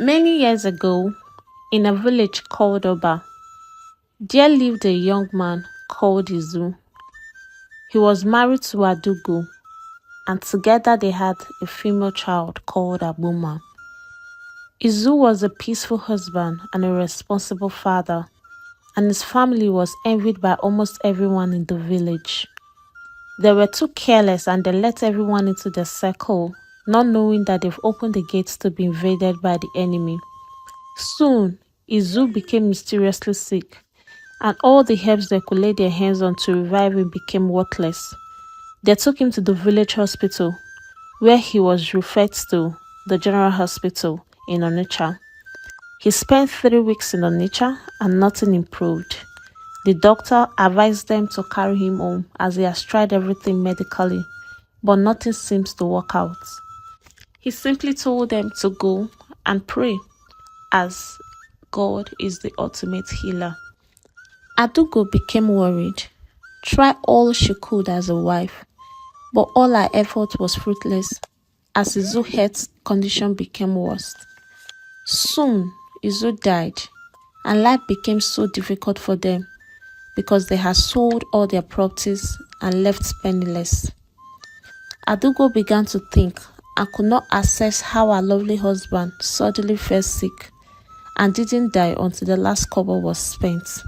Many years ago, in a village called Oba, there lived a young man called Izu. He was married to Adugo, and together they had a female child called Abuma. Izu was a peaceful husband and a responsible father, and his family was envied by almost everyone in the village. They were too careless and they let everyone into their circle, not knowing that they've opened the gates to be invaded by the enemy. Soon, Izu became mysteriously sick, and all the herbs they could lay their hands on to revive him became worthless. They took him to the village hospital, where he was referred to the general hospital in Onitsha. He spent 3 weeks in Onitsha and nothing improved. The doctor advised them to carry him home as he has tried everything medically, but nothing seems to work out. He simply told them to go and pray, as God is the ultimate healer. Adugo became worried, tried all she could as a wife, but all her effort was fruitless as Izu's health condition became worse. Soon, Izu died, and life became so difficult for them because they had sold all their properties and left penniless. Adugo began to think and could not assess how her lovely husband suddenly fell sick and didn't die until the last kobo was spent.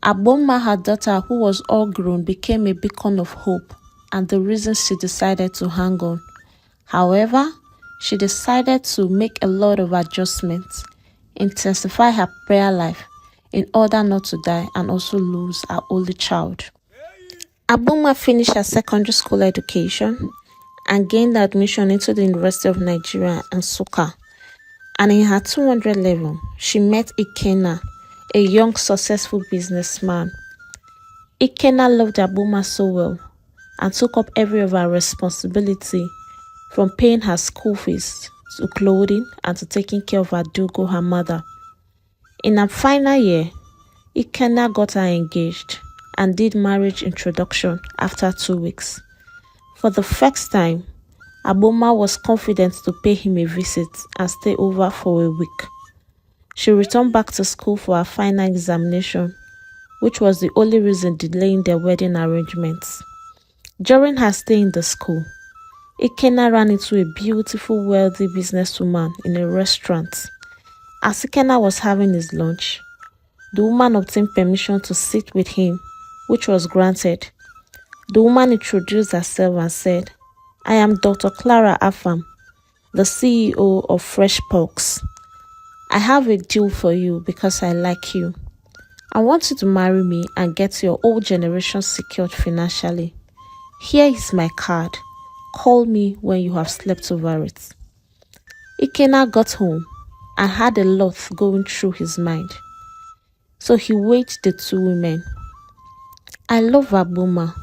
Aboma, her daughter, who was all grown, became a beacon of hope and the reason she decided to hang on. However, she decided to make a lot of adjustments, intensify her prayer life in order not to die and also lose her only child. Aboma finished her secondary school education and gained admission into the University of Nigeria and Nsukka. And in her 200 level, she met Ikenna, a young successful businessman. Ikenna loved Aboma so well and took up every of her responsibility, from paying her school fees to clothing and to taking care of Adugo, her mother. In her final year, Ikenna got her engaged and did marriage introduction after 2 weeks. For the first time, Aboma was confident to pay him a visit and stay over for a week. She returned back to school for her final examination, which was the only reason delaying their wedding arrangements. During her stay in the school, Ikenna ran into a beautiful, wealthy businesswoman in a restaurant. As Ikenna was having his lunch, the woman obtained permission to sit with him, which was granted. The woman introduced herself and said, "I am Dr. Clara Afam, the CEO of Fresh Pulks. I have a deal for you because I like you. I want you to marry me and get your old generation secured financially. Here is my card. Call me when you have slept over it." Ikenna got home and had a lot going through his mind. So he weighed the two women. "I love Abuma,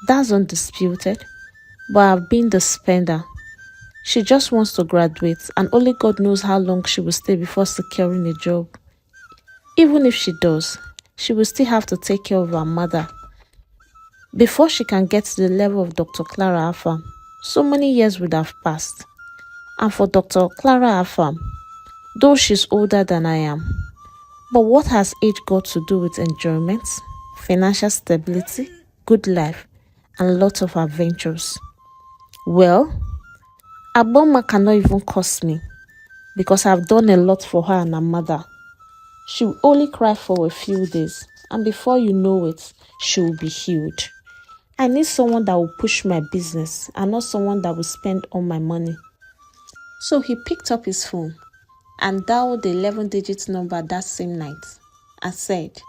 that's undisputed, but I've been the spender. She just wants to graduate and only God knows how long she will stay before securing a job. Even if she does, she will still have to take care of her mother before she can get to the level of Dr. Clara Afam. So many years would have passed. And for Dr. Clara Afam, though she's older than I am, but what has age got to do with enjoyment, financial stability, good life, and lots of adventures? Well, Aboma cannot even curse me because I've done a lot for her and her mother. She will only cry for a few days, and before you know it, she will be healed. I need someone that will push my business and not someone that will spend all my money." So he picked up his phone and dialed the 11-digit number that same night and said,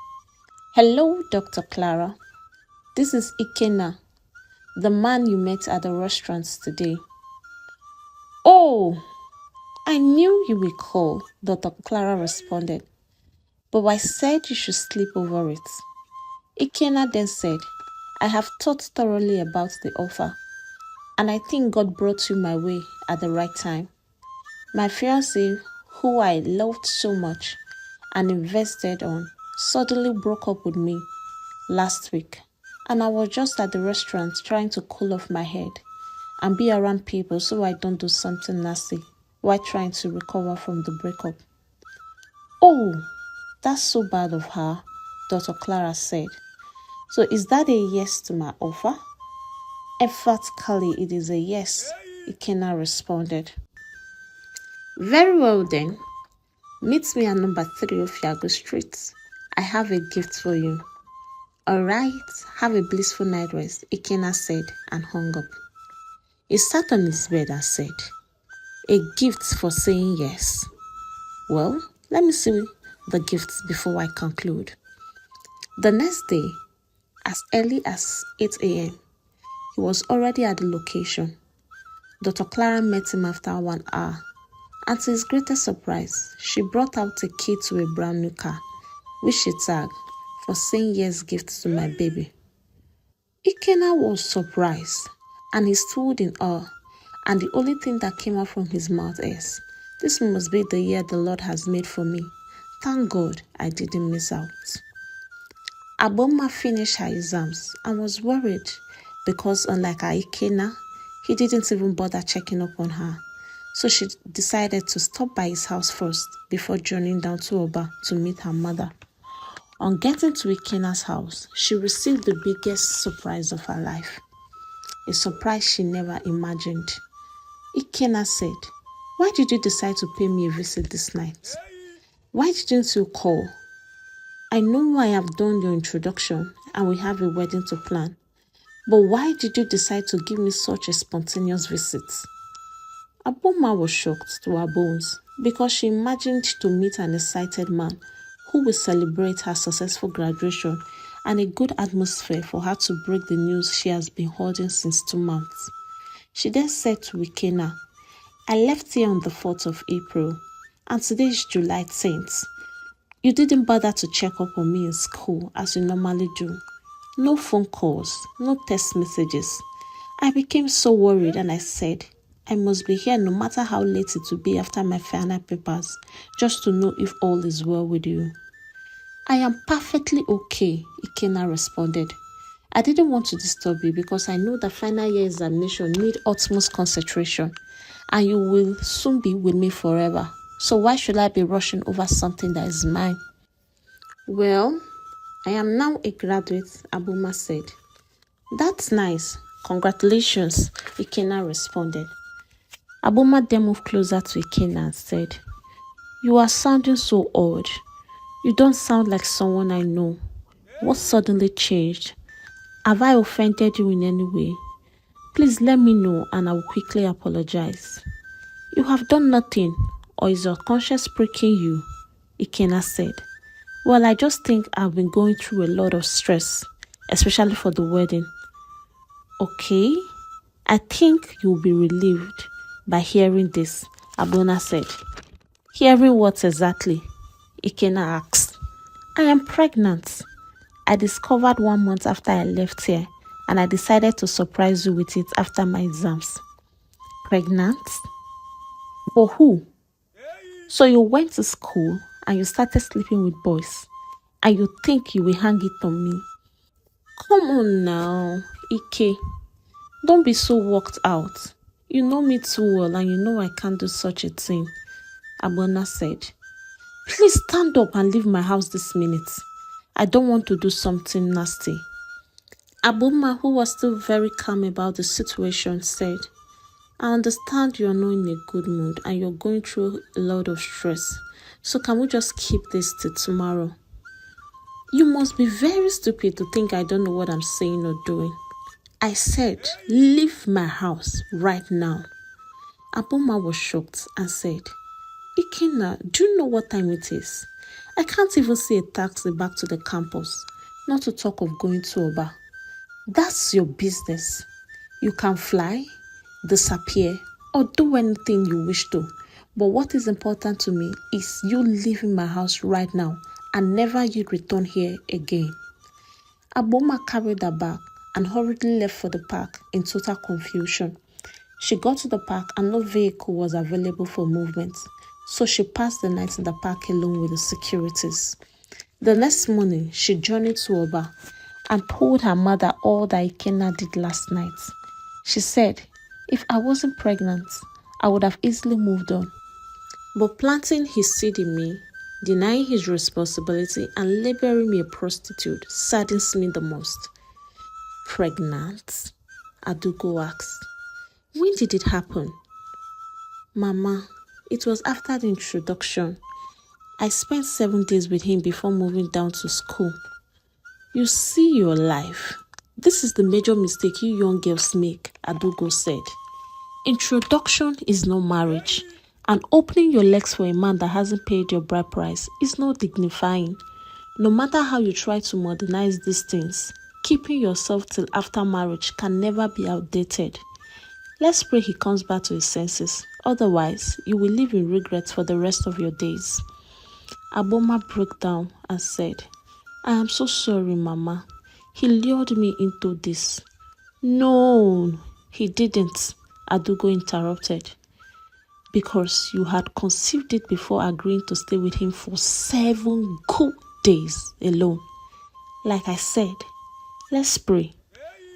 "Hello, Dr. Clara. This is Ikenna, the man you met at the restaurant today." "Oh, I knew you would call," Dr. Clara responded, "but I said you should sleep over it." Ikenna then said, "I have thought thoroughly about the offer, and I think God brought you my way at the right time. My fiancé, who I loved so much and invested on, suddenly broke up with me last week, and I was just at the restaurant trying to cool off my head and be around people so I don't do something nasty while trying to recover from the breakup. Oh, that's so bad of her, Dr. Clara said. So is that a yes to my offer? Emphatically, it is a yes, Ikenna responded. Very well then. Meet me at number 3 of Yago Street. I have a gift for you. Alright, have a blissful night rest, Ikenna said and hung up. He sat on his bed and said, a gift for saying yes. Well, let me see the gifts before I conclude. The next day, as early as 8 a.m., he was already at the location. Dr. Clara met him after 1 hour, and to his greatest surprise, she brought out a key to a brand new car, which she tagged for saying yes gift to my baby. Ikenna was surprised, and he stood in awe, and the only thing that came out from his mouth is, this must be the year the Lord has made for me. Thank God I didn't miss out. Aboma finished her exams and was worried because unlike her Ikenna, he didn't even bother checking up on her. So she decided to stop by his house first before journeying down to Oba to meet her mother. On getting to Ikenna's house, she received the biggest surprise of her life. A surprise she never imagined. Ikenna said, why did you decide to pay me a visit this night? Why didn't you call? I know I have done your introduction and we have a wedding to plan. But why did you decide to give me such a spontaneous visit? Aboma was shocked to her bones because she imagined to meet an excited man who will celebrate her successful graduation and a good atmosphere for her to break the news she has been holding since 2 months. She then said to Ikenna, I left here on the 4th of April and today is July 10th. You didn't bother to check up on me in school as you normally do. No phone calls, no text messages. I became so worried and I said, I must be here no matter how late it will be after my final papers, just to know if all is well with you. I am perfectly okay, Ikenna responded. I didn't want to disturb you because I know that final year examination need utmost concentration and you will soon be with me forever. So why should I be rushing over something that is mine? Well, I am now a graduate, Aboma said. That's nice. Congratulations, Ikenna responded. Aboma then moved closer to Ikenna and said, you are sounding so odd. You don't sound like someone I know. What suddenly changed? Have I offended you in any way? Please let me know and I will quickly apologize. You have done nothing, or is your conscience pricking you? Ikenna said. Well, I just think I've been going through a lot of stress, especially for the wedding. Okay, I think you'll be relieved by hearing this, Abona said. Hearing what exactly? Ikenna asked. I am pregnant. I discovered 1 month after I left here and I decided to surprise you with it after my exams. Pregnant? For who? So you went to school and you started sleeping with boys and you think you will hang it on me? Come on now, Ike. Don't be so worked out. You know me too well and you know I can't do such a thing, Abona said. Please stand up and leave my house this minute. I don't want to do something nasty. Aboma, who was still very calm about the situation, said, I understand you're not in a good mood and you're going through a lot of stress. So can we just keep this till tomorrow? You must be very stupid to think I don't know what I'm saying or doing. I said, leave my house right now. Aboma was shocked and said, Ikenna, do you know what time it is? I can't even see a taxi back to the campus, not to talk of going to Oba. That's your business. You can fly, disappear, or do anything you wish to. But what is important to me is you leaving my house right now and never you return here again. Aboma carried her bag and hurriedly left for the park in total confusion. She got to the park and no vehicle was available for movement, so she passed the night in the park alone with the securities. The next morning, she journeyed to Oba and told her mother all that Ikenna did last night. She said, if I wasn't pregnant, I would have easily moved on. But planting his seed in me, denying his responsibility, and labeling me a prostitute saddens me the most. Pregnant? Adugo asked. When did it happen? Mama, it was after the introduction. I spent 7 days with him before moving down to school. You see your life. This is the major mistake you young girls make, Adugo said. Introduction is not marriage, and opening your legs for a man that hasn't paid your bride price is not dignifying. No matter how you try to modernize these things, keeping yourself till after marriage can never be outdated. Let's pray he comes back to his senses. Otherwise, you will live in regret for the rest of your days. Aboma broke down and said, I am so sorry, Mama. He lured me into this. No, he didn't, Adugo interrupted. Because you had conceived it before agreeing to stay with him for 7 good days alone. Like I said, let's pray.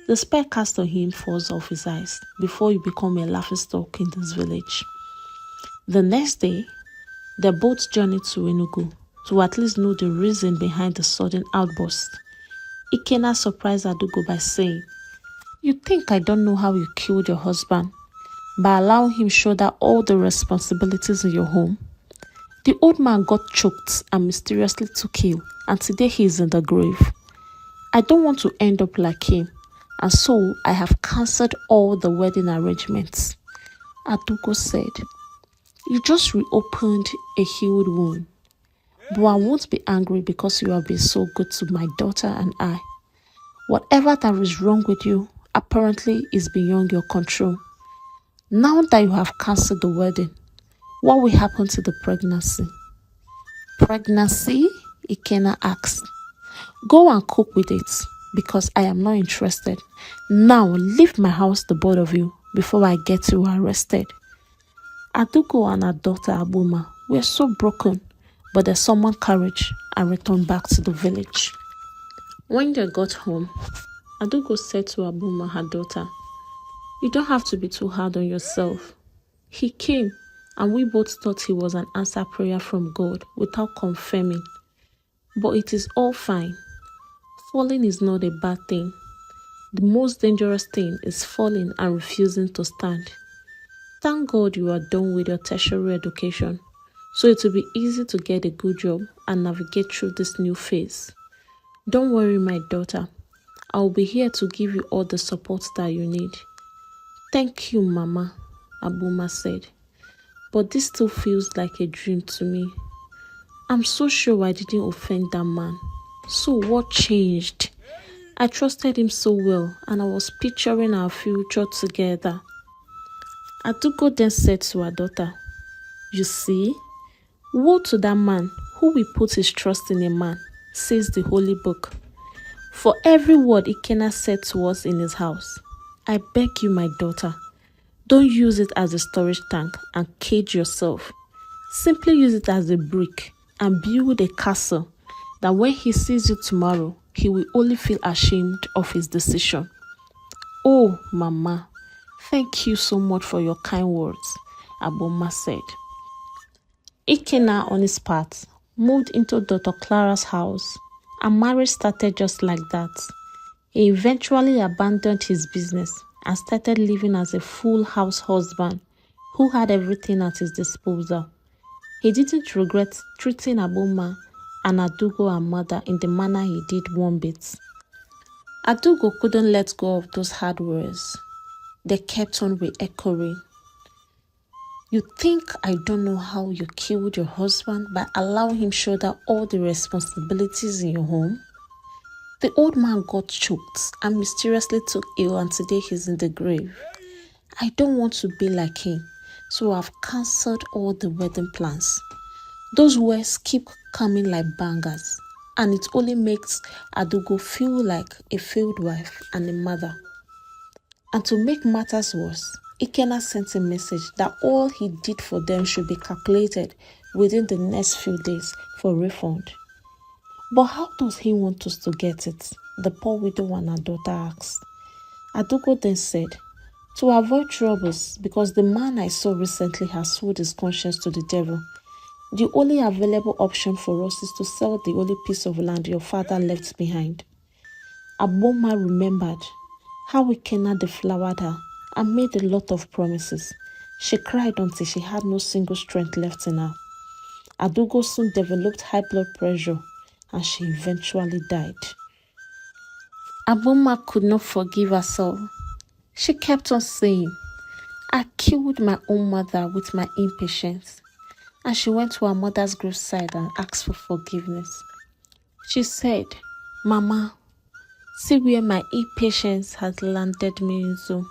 The spell cast on him falls off his eyes before you become a laughingstock in this village. The next day, they both journeyed to Enugu to at least know the reason behind the sudden outburst. Ikena surprised Adugo by saying, You think I don't know how you killed your husband by allowing him shoulder all the responsibilities in your home? The old man got choked and mysteriously took ill, and today he is in the grave. I don't want to end up like him, and so I have cancelled all the wedding arrangements. Adugo said, You just reopened a healed wound, but I won't be angry because you have been so good to my daughter and I. Whatever that is wrong with you apparently is beyond your control. Now that you have cancelled the wedding, what will happen to the pregnancy? Pregnancy? Ikena asked. Go and cook with it, because I am not interested. Now leave my house, the both of you, before I get you arrested. Adugo and her daughter Abuma were so broken, but they summoned courage and returned back to the village. When they got home, Adugo said to Abuma, her daughter, You don't have to be too hard on yourself. He came, and we both thought he was an answered prayer from God without confirming. But it is all fine. Falling is not a bad thing. The most dangerous thing is falling and refusing to stand. Thank God you are done with your tertiary education, so it will be easy to get a good job and navigate through this new phase. Don't worry, my daughter. I will be here to give you all the support that you need. Thank you, Mama, Abuma said. But this still feels like a dream to me. I'm so sure I didn't offend that man. So what changed? I trusted him so well, and I was picturing our future together. Adugo then said to her daughter, You see, woe to that man who will put his trust in a man, says the Holy Book. For every word Ikena said to us in his house, I beg you, my daughter, don't use it as a storage tank and cage yourself. Simply use it as a brick and build a castle that when he sees you tomorrow, he will only feel ashamed of his decision. Oh, Mama, thank you so much for your kind words, Aboma said. Ikena, on his part, moved into Dr. Clara's house, and marriage started just like that. He eventually abandoned his business and started living as a full house husband who had everything at his disposal. He didn't regret treating Aboma and Adugo, her mother, in the manner he did one bit. Adugo couldn't let go of those hard words. They kept on re-echoing. You think I don't know how you killed your husband by allowing him shoulder all the responsibilities in your home? The old man got choked and mysteriously took ill, and today he's in the grave. I don't want to be like him, so I've cancelled all the wedding plans. Those words keep coming like bangers, and it only makes Adugo feel like a failed wife and a mother. And to make matters worse, Ikena sent a message that all he did for them should be calculated within the next few days for refund. But how does he want us to get it? The poor widow and her daughter asked. Adugo then said, to avoid troubles because the man I saw recently has sold his conscience to the devil. The only available option for us is to sell the only piece of land your father left behind. Aboma remembered how Ikenna deflowered her and made a lot of promises. She cried until she had no single strength left in her. Adugo soon developed high blood pressure and she eventually died. Aboma could not forgive herself. She kept on saying, I killed my own mother with my impatience. And she went to her mother's graveside and asked for forgiveness. She said, Mama, see where my impatience has landed me into.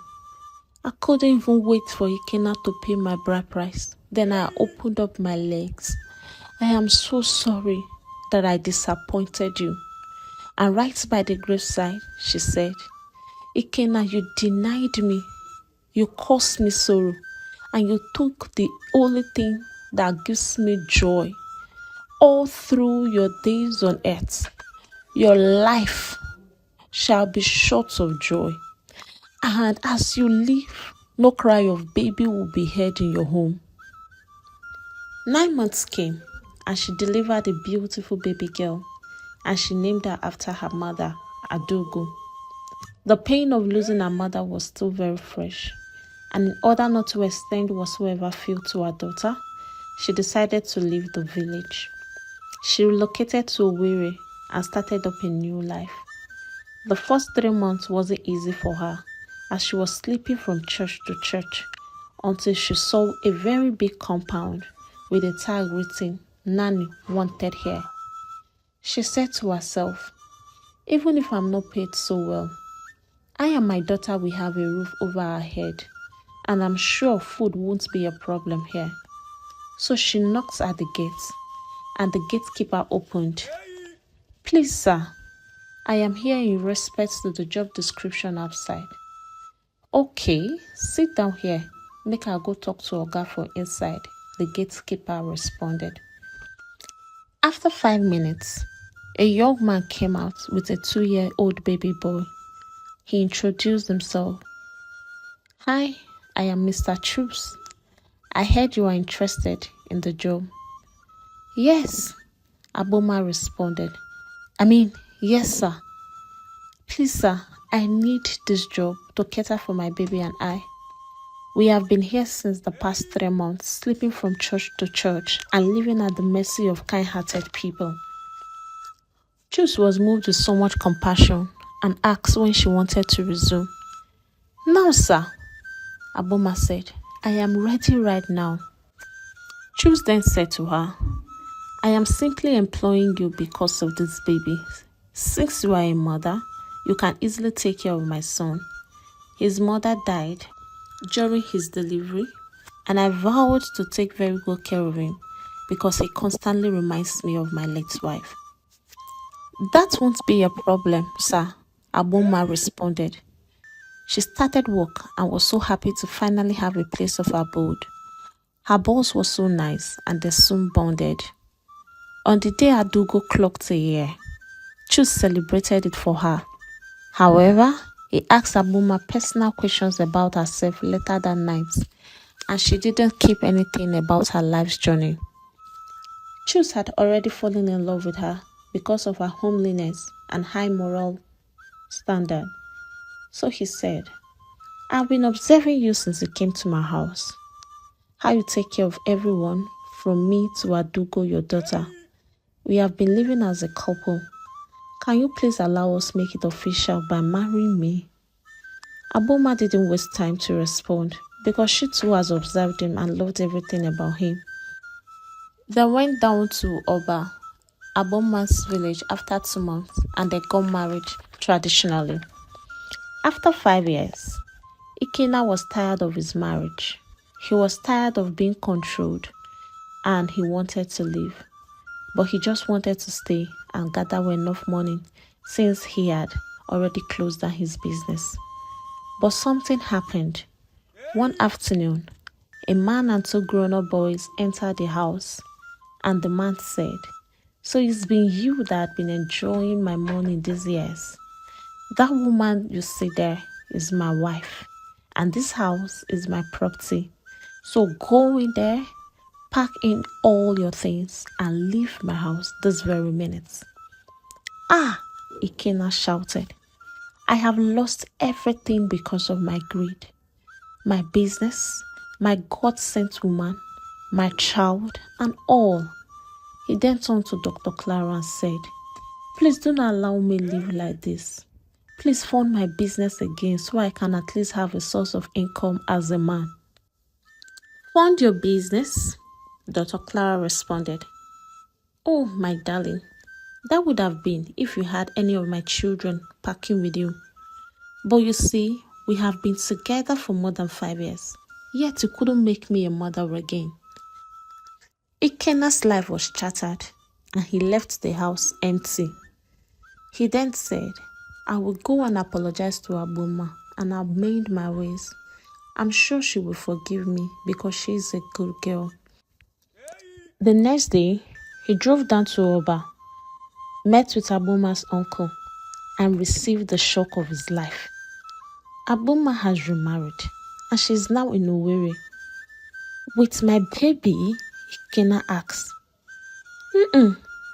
I couldn't even wait for Ikenna to pay my bride price. Then I opened up my legs. I am so sorry that I disappointed you. And right by the graveside, she said, Ikenna, you denied me. You caused me sorrow. And you took the only thing that gives me joy. All through your days on earth, your life shall be short of joy. And as you live, no cry of baby will be heard in your home. 9 months came, and she delivered a beautiful baby girl, and she named her after her mother, Adogo. The pain of losing her mother was still very fresh, and in order not to extend whatsoever feel to her daughter, she decided to leave the village. She relocated to Owerri and started up a new life. The first 3 months wasn't easy for her, as she was sleeping from church to church until she saw a very big compound with a tag written, Nanny wanted here. She said to herself, even if I'm not paid so well, I and my daughter will have a roof over our head, and I'm sure food won't be a problem here. So she knocked at the gate, and the gatekeeper opened. Please, sir, I am here in respect to the job description outside. Okay, sit down here. Make her go talk to Oga from inside, the gatekeeper responded. After 5 minutes, a young man came out with a 2-year-old baby boy. He introduced himself. Hi, I am Mr. Truce. I heard you are interested in the job. Yes, Aboma responded. Yes, sir. Please, sir, I need this job to cater for my baby and I. We have been here since the past 3 months, sleeping from church to church and living at the mercy of kind-hearted people. Juice was moved with so much compassion and asked when she wanted to resume. Now, sir, Aboma said, I am ready right now. Juice then said to her, I am simply employing you because of this baby. Since you are a mother, you can easily take care of my son. His mother died during his delivery, and I vowed to take very good care of him because he constantly reminds me of my late wife. That won't be a problem, sir, Aboma responded. She started work and was so happy to finally have a place of abode. Her boss was so nice and they soon bonded. On the day Adugo clocked a year, Chus celebrated it for her. However, he asked Aboma personal questions about herself later that night, and she didn't keep anything about her life's journey. Chus had already fallen in love with her because of her homeliness and high moral standard. So he said, I've been observing you since you came to my house. How you take care of everyone, from me to Adugo, your daughter. We have been living as a couple. Can you please allow us make it official by marrying me? Aboma didn't waste time to respond because she too has observed him and loved everything about him. They went down to Oba, Aboma's village, after 2 months and they got married traditionally. After 5 years, Ikenna was tired of his marriage. He was tired of being controlled and he wanted to leave. But he just wanted to stay and gather enough money since he had already closed down his business. But something happened. One afternoon, a man and 2 grown-up boys entered the house, and the man said, So it's been you that have been enjoying my money these years. That woman you see there is my wife, and this house is my property. So go in there, pack in all your things, and leave my house this very minute. Ah, Ikena shouted. I have lost everything because of my greed. My business, my God-sent woman, my child, and all. He then turned to Dr. Clara and said, please don't allow me live like this. Please fund my business again so I can at least have a source of income as a man. Fund your business? Dr. Clara responded. Oh, my darling, that would have been if you had any of my children packing with you. But you see, we have been together for more than 5 years, yet you couldn't make me a mother again. Ikena's life was shattered, and he left the house empty. He then said, I will go and apologize to Abuma and amend my ways. I'm sure she will forgive me because she is a good girl. The next day, he drove down to Oba, met with Abuma's uncle, and received the shock of his life. Abuma has remarried, and she is now in Owerri. With my baby? Ikena asked.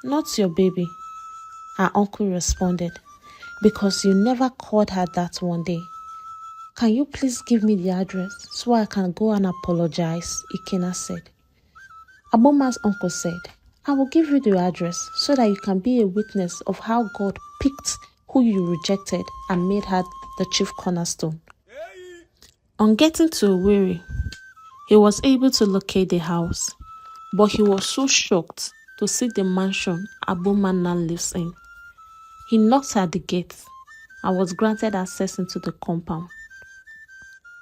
Not your baby, her uncle responded, because you never called her that one day. Can you please give me the address so I can go and apologize? Ikena said. Abuma's uncle said, I will give you the address so that you can be a witness of how God picked who you rejected and made her the chief cornerstone. On getting to Owerri, he was able to locate the house, but he was so shocked to see the mansion Abuma now lives in. He knocked at the gate and was granted access into the compound.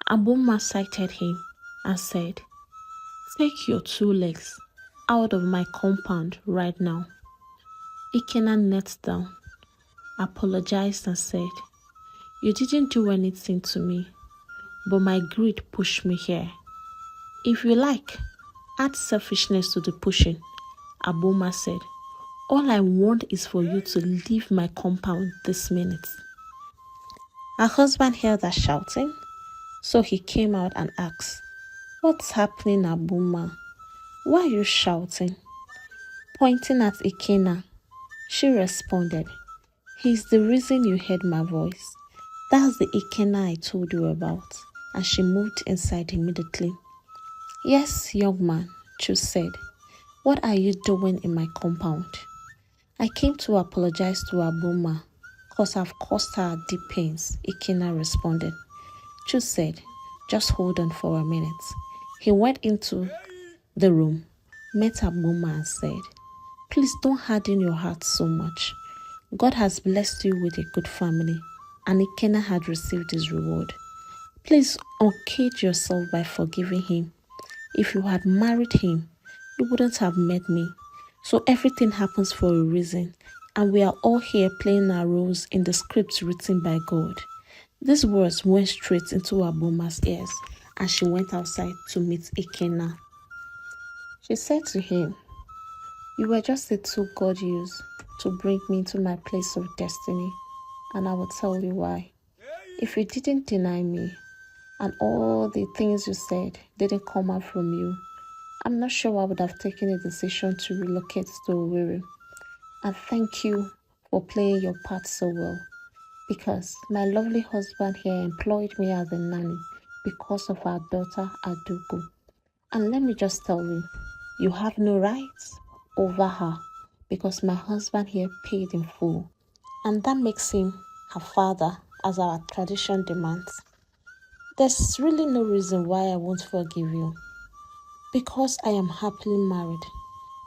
Abuma sighted him and said, take your 2 legs out of my compound right now. Ikena knelt down, apologized and said, you didn't do anything to me, but my greed pushed me here. If you like, add selfishness to the pushing, Abuma said. All I want is for you to leave my compound this minute. Her husband heard her shouting, so he came out and asked, what's happening, Abuma? Why are you shouting? Pointing at Ikena, she responded, he's the reason you heard my voice. That's the Ikena I told you about. And she moved inside immediately. Yes, young man, Chu said. What are you doing in my compound? I came to apologize to Abuma because I've caused her deep pains, Ikena responded. Chu said, just hold on for a minute. He went into the room, met Abuma and said, please don't harden your heart so much. God has blessed you with a good family, and Ikena had received his reward. Please uncage yourself by forgiving him. If you had married him, you wouldn't have met me. So everything happens for a reason, and we are all here playing our roles in the script written by God. These words went straight into Abuma's ears, and she went outside to meet Ikena. She said to him, you were just a tool God used to bring me into my place of destiny, and I will tell you why. If you didn't deny me, and all the things you said didn't come out from you, I'm not sure I would have taken a decision to relocate to Owerri. And thank you for playing your part so well, because my lovely husband here employed me as a nanny because of our daughter Adugu. And let me just tell you, you have no rights over her because my husband here paid in full, and that makes him her father as our tradition demands. There's really no reason why I won't forgive you, because I am happily married,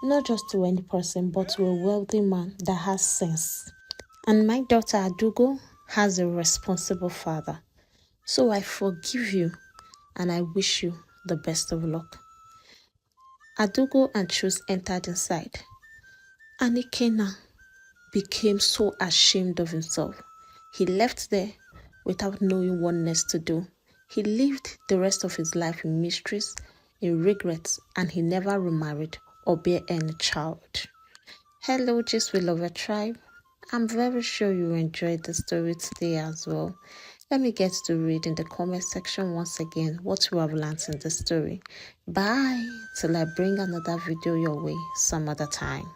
not just to any person, but to a wealthy man that has sense. And my daughter Adugo has a responsible father. So I forgive you, and I wish you the best of luck. Adugo and Chus entered inside, and Ikena became so ashamed of himself. He left there without knowing what next to do. He lived the rest of his life in mysteries, in regrets, and he never remarried or bear any child. Hello, Just We Love a Tribe. I'm very sure you enjoyed the story today as well. Let me get to read in the comment section once again what you have learned in the story. Bye till I bring another video your way some other time.